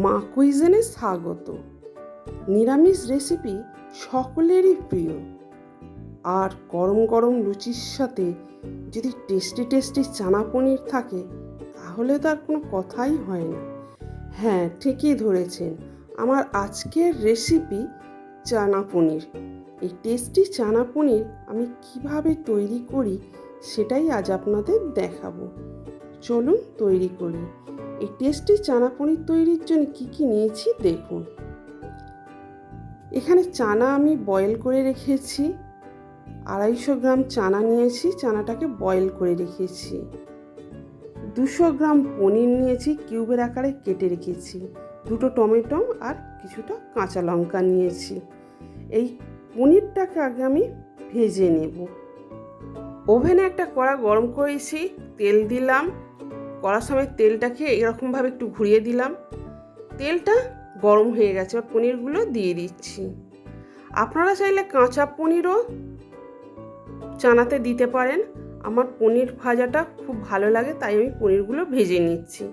মা কুইজেনে স্বাগত। নিরামিষ রেসিপি সকলেরই প্রিয়, আর গরম গরম লুচির সাথে যদি টেস্টি চানা পনির থাকে তাহলে তো আর কোনো কথাই হয় না। হ্যাঁ, ঠিকই ধরেছেন, আমার আজকের রেসিপি চানা পনির। এই টেস্টি চানা পনির আমি কিভাবে তৈরি করি সেটাই আজ আপনাদের দেখাবো। চলুন তৈরি করি। এই টেস্টি চানা পনির তৈরির জন্য কি নিয়েছি দেখুন। এখানে চানা আমি বয়েল করে রেখেছি, 250 গ্রাম চানা নিয়েছি, চানাটাকে বয়েল করে রেখেছি। 200 গ্রাম পনির নিয়েছি, কিউবের আকারে কেটে রেখেছি। 2টো টমেটো আর কিছুটা কাঁচা লঙ্কা নিয়েছি। এই পনিরটাকে আগে আমি ভেজে নেব। ওভেনে একটা কড়া গরম করেছি, তেল দিলাম। কড়ার সময় তেলটাকে এরকমভাবে একটু ঘুরিয়ে দিলাম। তেলটা গরম হয়ে গেছে, আর পনিরগুলো দিয়ে দিচ্ছি। আপনারা চাইলে কাঁচা পনিরও চানাতে দিতে পারেন। আমার পনির ভাজাটা খুব ভালো লাগে, তাই আমি পনিরগুলো ভেজে নিচ্ছি।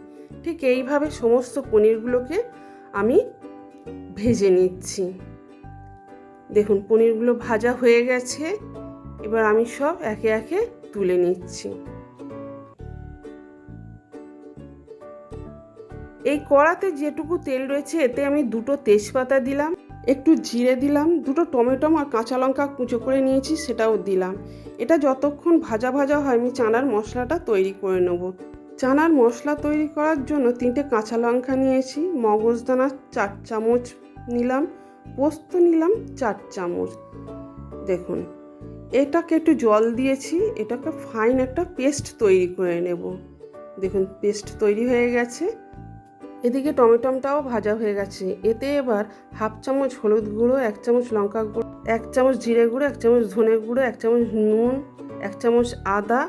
ঠিক এইভাবে সমস্ত পনিরগুলোকে আমি ভেজে নিচ্ছি। দেখুন পনিরগুলো ভাজা হয়ে গেছে, এবার আমি সব একে একে তুলে নিচ্ছি। এই কড়াতে যেটুকু তেল রয়েছে এতে আমি 2টো তেজপাতা দিলাম, একটু জিরে দিলাম, 2টো টমেটো আর কাঁচা লঙ্কা কুচো করে নিয়েছি সেটাও দিলাম। এটা যতক্ষণ ভাজা হয় আমি চানার মশলাটা তৈরি করে নেব। চানার মশলা তৈরি করার জন্য 3টে কাঁচা লঙ্কা নিয়েছি, মগজদানা 4 চামচ নিলাম, পোস্ত নিলাম 4 চামচ। দেখুন এটাকে একটু জল দিয়েছি, এটাকে ফাইন একটা পেস্ট তৈরি করে নেব। দেখুন পেস্ট তৈরি হয়ে গেছে। এদিকে টমেটোটাও ভাজা হয়ে গেছে। এতে এবার 1/2 চামচ হলুদ গুঁড়ো, 1 চামচ লঙ্কা গুঁড়ো, 1 চামচ জিরে গুঁড়ো, 1 চামচ ধনে গুঁড়ো, 1 চামচ নুন, 1 চামচ আদা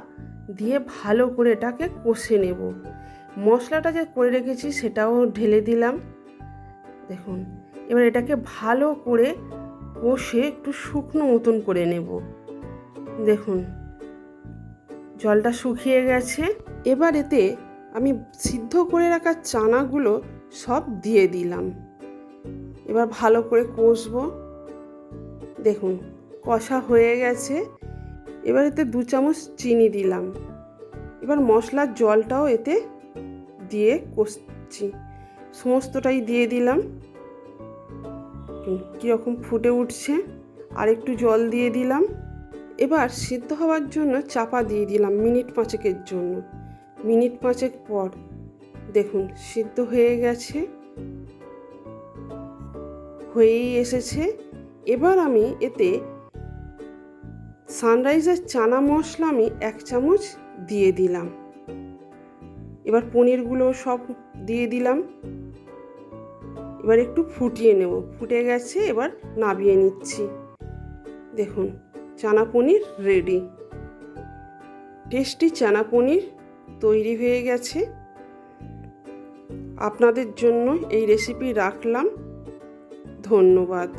দিয়ে ভালো করে এটাকে কষে নেব। মশলাটা যে করে রেখেছি সেটাও ঢেলে দিলাম। দেখুন এবার এটাকে ভালো করে কষে একটু শুকনো মতন করে নেব। দেখুন জলটা শুকিয়ে গেছে। এবার এতে আমি সিদ্ধ করে রাখা চানাগুলো সব দিয়ে দিলাম। এবার ভালো করে কষবো। দেখুন কষা হয়ে গেছে। এবার এতে 2 চামচ চিনি দিলাম। এবার মশলার জলটাও এতে দিয়ে কষছি। সমস্তটাই দিয়ে দিলাম। কীরকম ফুটে উঠছে, আর একটু জল দিয়ে দিলাম। এবার সিদ্ধ হওয়ার জন্য চাপা দিয়ে দিলাম মিনিট 5-এর জন্য। মিনিট 5 পর দেখুন সিদ্ধ হয়ে গেছে, হয়েই এসেছে। এবার আমি এতে সানরাইজের চানা মশলা আমি 1 চামচ দিয়ে দিলাম। এবার পনিরগুলো সব দিয়ে দিলাম। এবার একটু ফুটিয়ে নেব। ফুটে গেছে, এবার নামিয়ে নিচ্ছি। দেখুন চানা পনির রেডি। টেস্টি চানা পনির তৈরি হয়ে গেছে। আপনাদের জন্য এই রেসিপি রাখলাম। ধন্যবাদ।